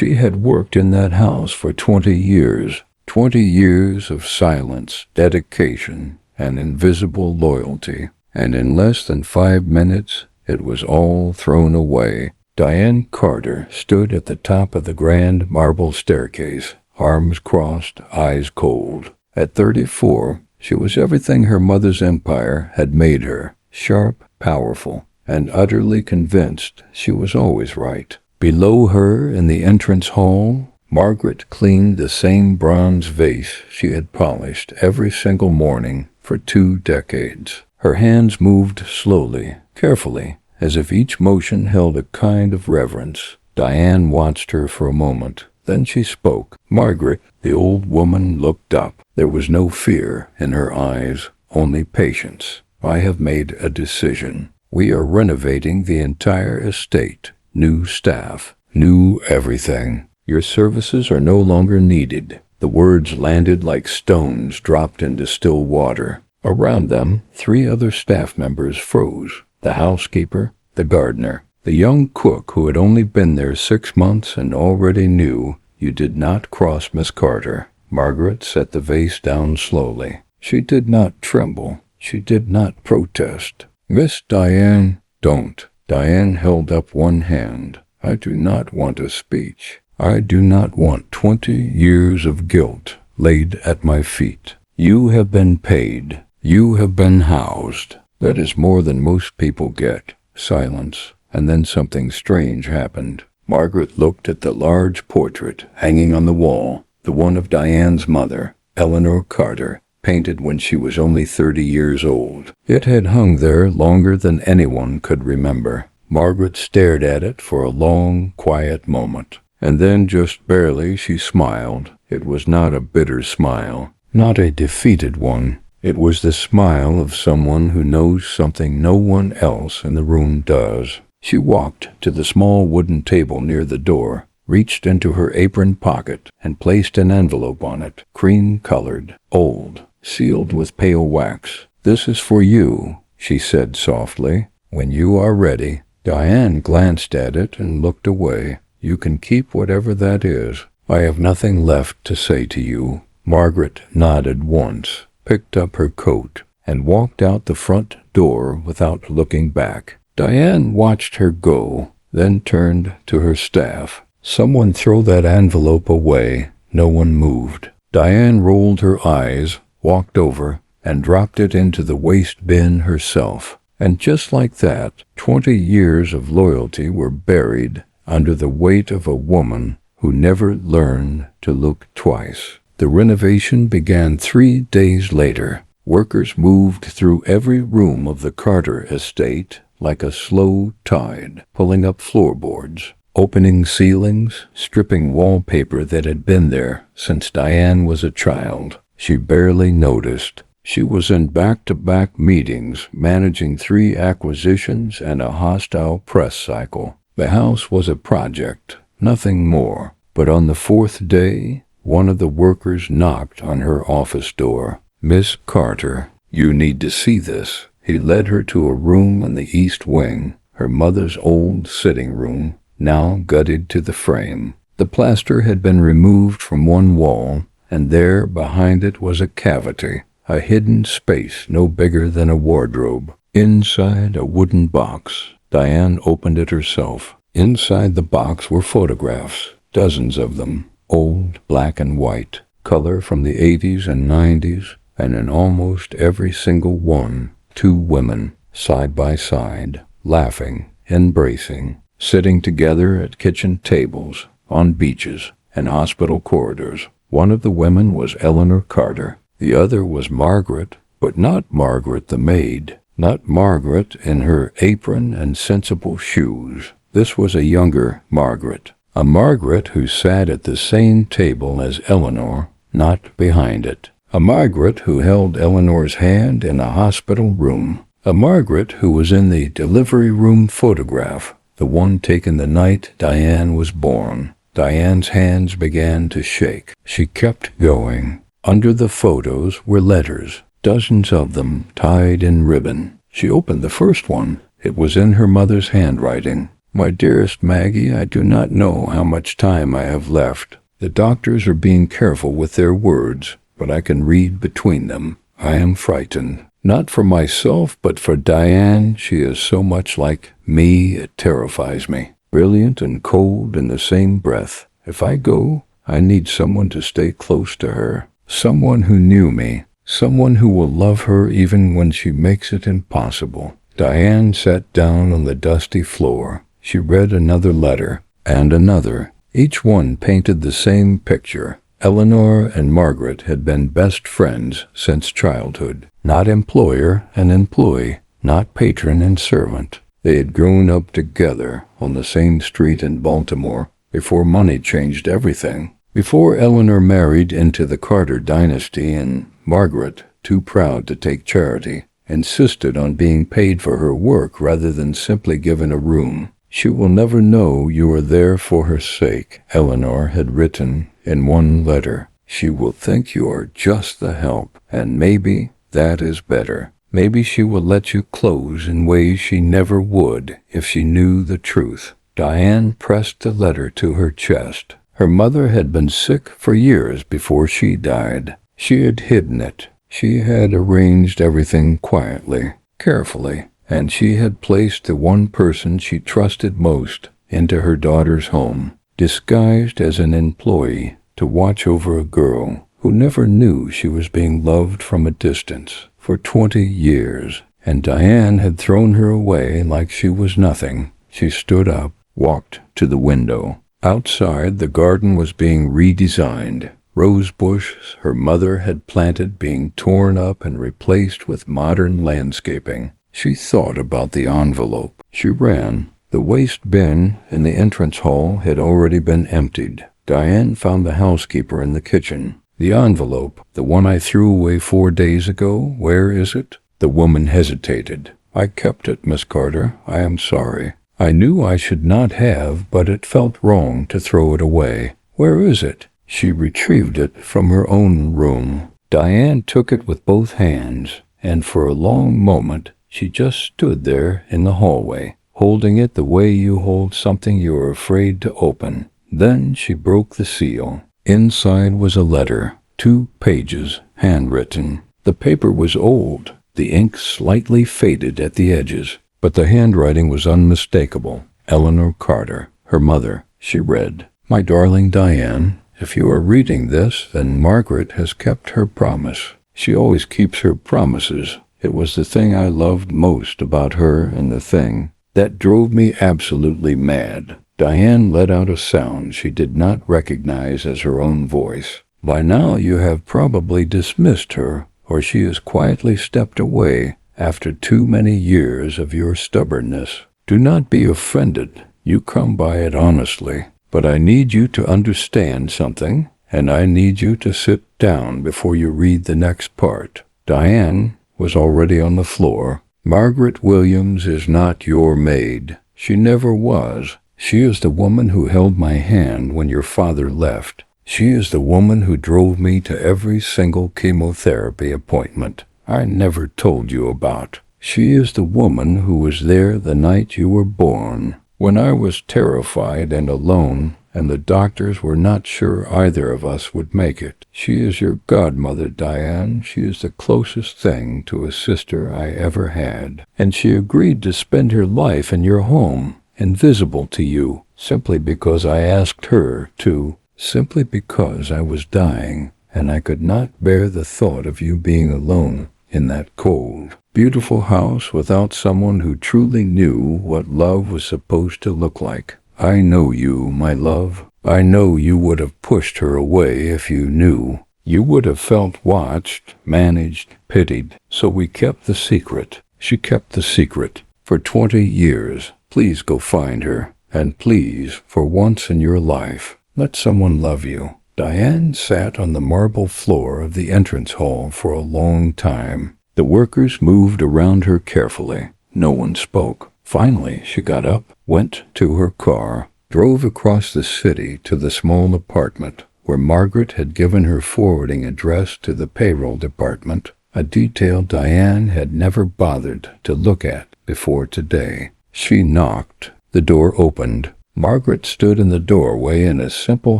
She had worked in that house for 20 years. 20 years of silence, dedication, and invisible loyalty. And in less than 5 minutes, it was all thrown away. Diane Carter stood at the top of the grand marble staircase, arms crossed, eyes cold. At 34, she was everything her mother's empire had made her, sharp, powerful, and utterly convinced she was always right. Below her in the entrance hall, Margaret cleaned the same bronze vase she had polished every single morning for 2 decades. Her hands moved slowly, carefully, as if each motion held a kind of reverence. Diane watched her for a moment. Then she spoke. Margaret, the old woman, looked up. There was no fear in her eyes, only patience. I have made a decision. We are renovating the entire estate. New staff, new everything. Your services are no longer needed. The words landed like stones dropped into still water. Around them, 3 other staff members froze. The housekeeper, the gardener, the young cook who had only been there 6 months and already knew, you did not cross Miss Carter. Margaret set the vase down slowly. She did not tremble. She did not protest. Miss Diane, don't. Diane held up one hand. I do not want a speech. I do not want 20 years of guilt laid at my feet. You have been paid. You have been housed. That is more than most people get. Silence. And then something strange happened. Margaret looked at the large portrait hanging on the wall, the one of Diane's mother, Eleanor Carter, painted when she was only 30 years old. It had hung there longer than anyone could remember. Margaret stared at it for a long, quiet moment. And then, just barely, she smiled. It was not a bitter smile, not a defeated one. It was the smile of someone who knows something no one else in the room does. She walked to the small wooden table near the door, reached into her apron pocket, and placed an envelope on it, cream-colored, old, sealed with pale wax. This is for you, she said softly, when you are ready. Diane glanced at it and looked away. You can keep whatever that is. I have nothing left to say to you. Margaret nodded once, picked up her coat, and walked out the front door without looking back. Diane watched her go, then turned to her staff. Someone throw that envelope away. No one moved. Diane rolled her eyes, walked over, and dropped it into the waste bin herself. And just like that, 20 years of loyalty were buried under the weight of a woman who never learned to look twice. The renovation began 3 days later. Workers moved through every room of the Carter estate like a slow tide, pulling up floorboards, opening ceilings, stripping wallpaper that had been there since Diane was a child. She barely noticed. She was in back-to-back meetings, managing 3 acquisitions and a hostile press cycle. The house was a project, nothing more. But on the 4th day, one of the workers knocked on her office door. Miss Carter, you need to see this. He led her to a room in the east wing, her mother's old sitting room, now gutted to the frame. The plaster had been removed from one wall, and there behind it was a cavity, a hidden space no bigger than a wardrobe. Inside a wooden box. Diane opened it herself. Inside the box were photographs, dozens of them, old, black and white, color from the 80s and 90s, and in almost every single one, 2 women, side by side, laughing, embracing, sitting together at kitchen tables, on beaches, and hospital corridors. One of the women was Eleanor Carter. The other was Margaret, but not Margaret the maid, not Margaret in her apron and sensible shoes. This was a younger Margaret, a Margaret who sat at the same table as Eleanor, not behind it. A Margaret who held Eleanor's hand in a hospital room. A Margaret who was in the delivery room photograph, the one taken the night Diane was born. Diane's hands began to shake. She kept going. Under the photos were letters, dozens of them tied in ribbon. She opened the first one. It was in her mother's handwriting. My dearest Maggie, I do not know how much time I have left. The doctors are being careful with their words, but I can read between them. I am frightened. Not for myself, but for Diane. She is so much like me, it terrifies me. Brilliant and cold in the same breath. If I go, I need someone to stay close to her. Someone who knew me. Someone who will love her even when she makes it impossible. Diane sat down on the dusty floor. She read another letter, and another. Each one painted the same picture. Eleanor and Margaret had been best friends since childhood. Not employer and employee, not patron and servant. They had grown up together on the same street in Baltimore before money changed everything. Before Eleanor married into the Carter dynasty, and Margaret, too proud to take charity, insisted on being paid for her work rather than simply given a room. She will never know you are there for her sake, Eleanor had written in one letter. She will think you are just the help, and maybe that is better. Maybe she will let you close in ways she never would if she knew the truth. Diane pressed the letter to her chest. Her mother had been sick for years before she died. She had hidden it. She had arranged everything quietly, carefully, and she had placed the one person she trusted most into her daughter's home, disguised as an employee to watch over a girl who never knew she was being loved from a distance for 20 years. And Diane had thrown her away like she was nothing. She stood up, walked to the window. Outside, the garden was being redesigned. Rose bushes her mother had planted being torn up and replaced with modern landscaping. She thought about the envelope. She ran. The waste bin in the entrance hall had already been emptied. Diane found the housekeeper in the kitchen. The envelope, the one I threw away 4 days ago, where is it? The woman hesitated. I kept it, Miss Carter. I am sorry. I knew I should not have, but it felt wrong to throw it away. Where is it? She retrieved it from her own room. Diane took it with both hands, and for a long moment she just stood there in the hallway, holding it the way you hold something you are afraid to open. Then she broke the seal. Inside was a letter, 2 pages, handwritten. The paper was old, the ink slightly faded at the edges, but the handwriting was unmistakable. Eleanor Carter, her mother, she read. My darling Diane, if you are reading this, then Margaret has kept her promise. She always keeps her promises. It was the thing I loved most about her and the thing that drove me absolutely mad. Diane let out a sound she did not recognize as her own voice. By now you have probably dismissed her, or she has quietly stepped away after too many years of your stubbornness. Do not be offended. You come by it honestly. But I need you to understand something, and I need you to sit down before you read the next part. Diane was already on the floor. Margaret Williams is not your maid. She never was. She is the woman who held my hand when your father left. She is the woman who drove me to every single chemotherapy appointment I never told you about. She is the woman who was there the night you were born, when I was terrified and alone, and the doctors were not sure either of us would make it. She is your godmother, Diane. She is the closest thing to a sister I ever had. And she agreed to spend her life in your home, invisible to you, simply because I asked her to, simply because I was dying, and I could not bear the thought of you being alone in that cold, beautiful house without someone who truly knew what love was supposed to look like. I know you, my love. I know you would have pushed her away if you knew. You would have felt watched, managed, pitied. So we kept the secret. She kept the secret for 20 years. Please go find her. And please, for once in your life, let someone love you. Diane sat on the marble floor of the entrance hall for a long time. The workers moved around her carefully. No one spoke. Finally, she got up, went to her car, drove across the city to the small apartment where Margaret had given her forwarding address to the payroll department, a detail Diane had never bothered to look at before today. She knocked. The door opened. Margaret stood in the doorway in a simple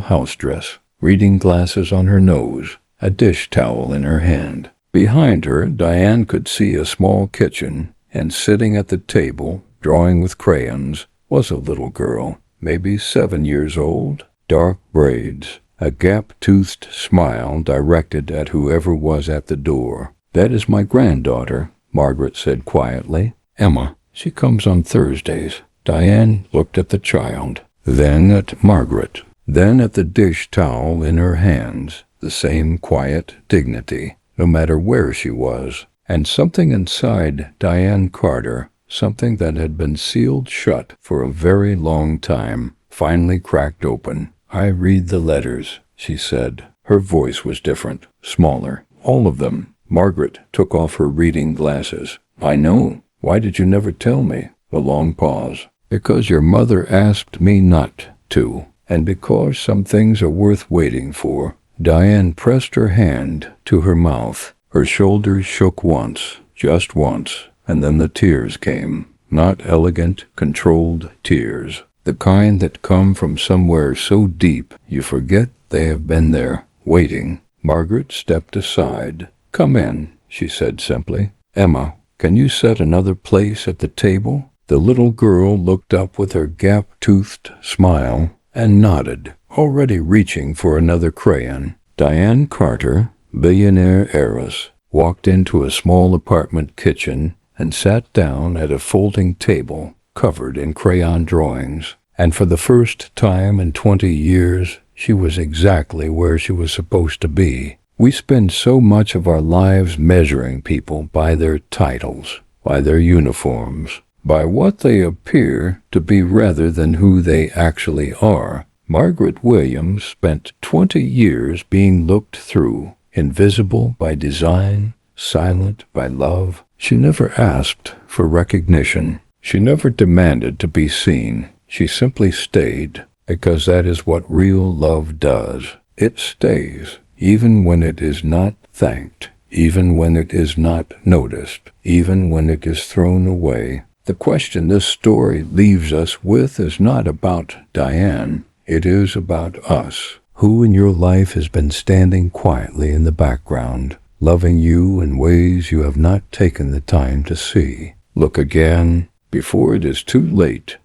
house dress, reading glasses on her nose, a dish towel in her hand. Behind her, Diane could see a small kitchen, and sitting at the table, drawing with crayons, was a little girl, maybe 7 years old, dark braids, a gap-toothed smile directed at whoever was at the door. "That is my granddaughter," Margaret said quietly. "Emma. She comes on Thursdays." Diane looked at the child, then at Margaret, then at the dish towel in her hands, the same quiet dignity, no matter where she was. And something inside Diane Carter, something that had been sealed shut for a very long time, finally cracked open. "I read the letters," she said. Her voice was different, smaller. "All of them." Margaret took off her reading glasses. "I know. Why did you never tell me?" A long pause. "Because your mother asked me not to, and because some things are worth waiting for." Diane pressed her hand to her mouth. Her shoulders shook once, just once, and then the tears came. Not elegant, controlled tears. The kind that come from somewhere so deep you forget they have been there, waiting. Margaret stepped aside. "Come in," she said simply. "Emma, can you set another place at the table?" The little girl looked up with her gap-toothed smile and nodded, already reaching for another crayon. Diane Carter, billionaire heiress, walked into a small apartment kitchen and sat down at a folding table covered in crayon drawings. And for the first time in 20 years, she was exactly where she was supposed to be. We spend so much of our lives measuring people by their titles, by their uniforms, by what they appear to be rather than who they actually are. Margaret Williams spent 20 years being looked through, invisible by design, silent by love. She never asked for recognition. She never demanded to be seen. She simply stayed, because that is what real love does. It stays, even when it is not thanked, even when it is not noticed, even when it is thrown away. The question this story leaves us with is not about Diane. It is about us. Who in your life has been standing quietly in the background, loving you in ways you have not taken the time to see? Look again before it is too late.